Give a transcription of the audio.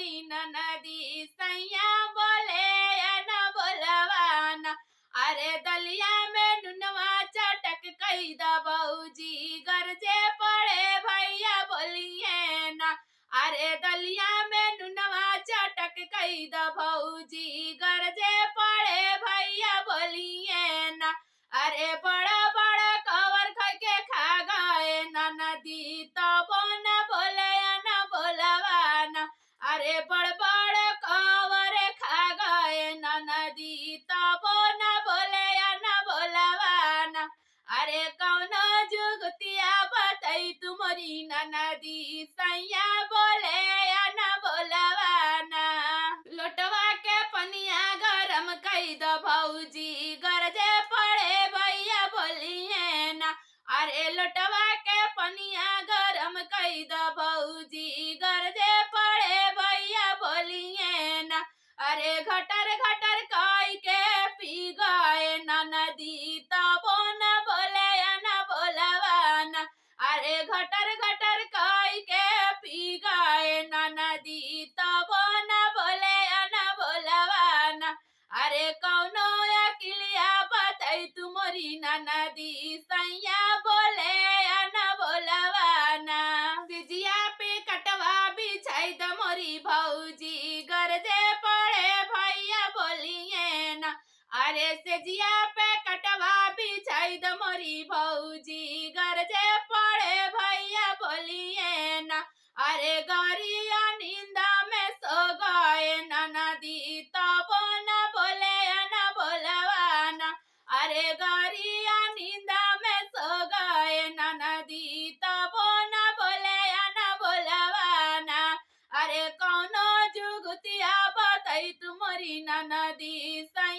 मोरी ननदी सैया बोले या न बोलवाना। अरे दलिया में नुनवा चटक कई द बहूजी गरजे पड़े भैया बोलिए ना। अरे दलिया में नुनवा चटक कई द भौजी गरजे पड़े भैया बोलिए ना। अरे बड़ा बड़ा कवर के खा गए ननदी तबो न बोले न बोलवाना। अरे बड़ बड़ कवर खा गए ननदी तबो न बोले न बोलवाना। अरे कौनो जुगतिया बताई तुमरी ननदी सैया बोले या न बोलवाना। लोटवा के पनिया गरम कई द भौजी गरजे पड़े भैया बोलिए ना। अरे लोटवा के पनिया गरम कई द भौजी गरजे पड़े भैया बोलिए ना। अरे घटर घटर कई के पी गए ननदी तबो न बोले न बोलवाना। अरे घटर घटर कई के पी गए ननदी तबो न बोले न बोलवाना। अरे कौनो अकिलिया बताई तुमरी ननदी सैया बोले न बोलवाना। सिजिया पे कटवा बिछाई द मोरी भौजी गरजे पड़े भैया बोलिए ना। अरे सेजिया पे कटवा बिछाई द मोरी भौजी गरजे पड़े भैया बोलिए ना। अरे गरिया नींदा में सो गए ननदी तबो न बोले न बोलवाना। अरे गरिया नींदा में सो गए ननदी तबो न बोले न बोलवाना। अरे कौनो जुगतिया बताई तुमरी ननदी सैया